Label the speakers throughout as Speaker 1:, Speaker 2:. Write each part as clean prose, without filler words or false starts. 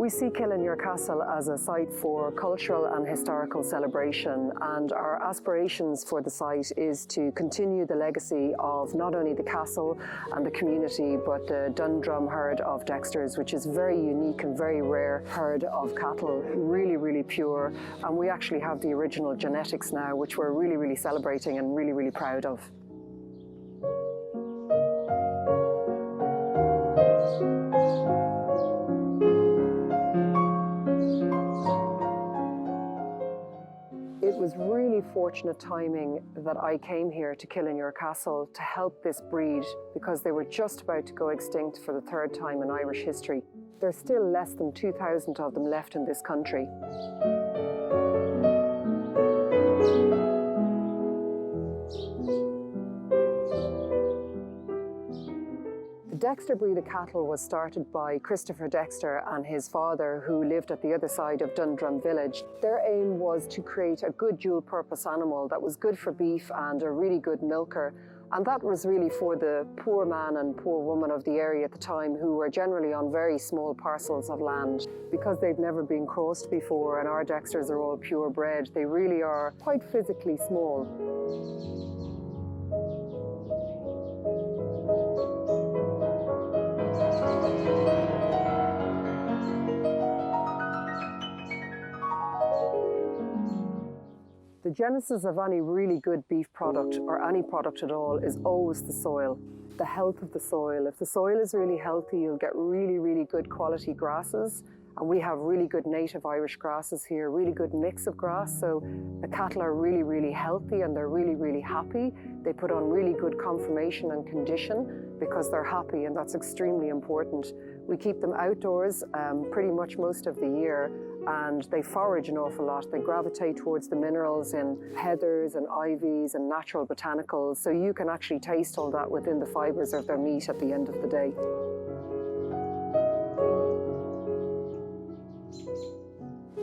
Speaker 1: We see Castle as a site for cultural and historical celebration, and our aspirations for the site is to continue the legacy of not only the castle and the community, but the Dundrum herd of Dexters, which is very unique and very rare herd of cattle, really, really pure. And we actually have the original genetics now, which we're really, really celebrating and really, really proud of. It was really fortunate timing that I came here to Castle to help this breed, because they were just about to go extinct for the third time in Irish history. There's still less than 2,000 of them left in this country. The Dexter breed of cattle was started by Christopher Dexter and his father, who lived at the other side of Dundrum village. Their aim was to create a good dual-purpose animal that was good for beef and a really good milker. And that was really for the poor man and poor woman of the area at the time, who were generally on very small parcels of land. Because they've never been crossed before and our Dexters are all purebred, they really are quite physically small. The genesis of any really good beef product, or any product at all, is always the soil, the health of the soil. If the soil is really healthy, you'll get really, really good quality grasses. And we have really good native Irish grasses here, really good mix of grass. So the cattle are really, really healthy and they're really, really happy. They put on really good conformation and condition because they're happy, and that's extremely important. We keep them outdoors pretty much most of the year, and they forage an awful lot. They gravitate towards the minerals in heathers and ivies and natural botanicals, so you can actually taste all that within the fibres of their meat at the end of the day.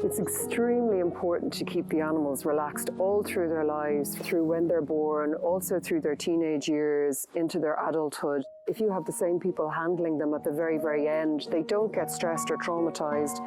Speaker 1: It's extremely important to keep the animals relaxed all through their lives, through when they're born, also through their teenage years, into their adulthood. If you have the same people handling them at the very, very end, they don't get stressed or traumatized.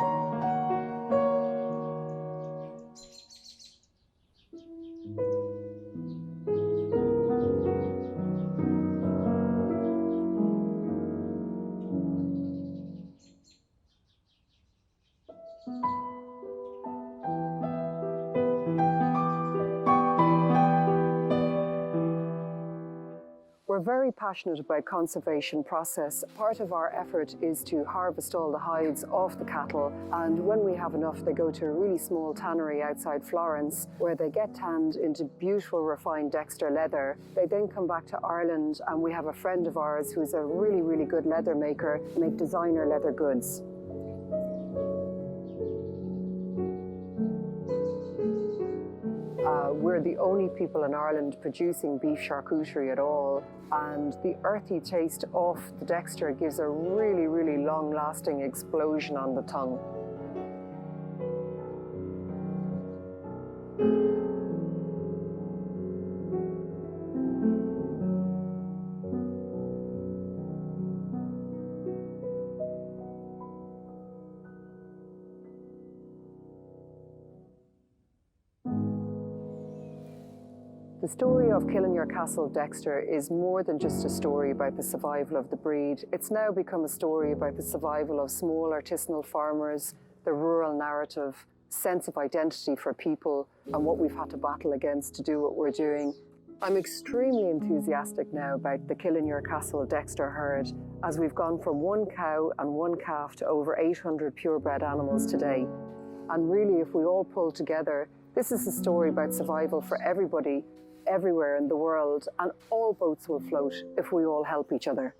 Speaker 1: We're very passionate about conservation process. Part of our effort is to harvest all the hides off the cattle, and when we have enough, they go to a really small tannery outside Florence, where they get tanned into beautiful refined Dexter leather. They then come back to Ireland, and we have a friend of ours who's a really, really good leather maker, make designer leather goods. We're the only people in Ireland producing beef charcuterie at all, and the earthy taste off the Dexter gives a really, really long-lasting explosion on the tongue. The story of Castle Dexter is more than just a story about the survival of the breed. It's now become a story about the survival of small artisanal farmers, the rural narrative, sense of identity for people, and what we've had to battle against to do what we're doing. I'm extremely enthusiastic now about the Castle Dexter herd, as we've gone from one cow and one calf to over 800 purebred animals today. And really, if we all pull together, this is a story about survival for everybody, everywhere in the world, and all boats will float if we all help each other.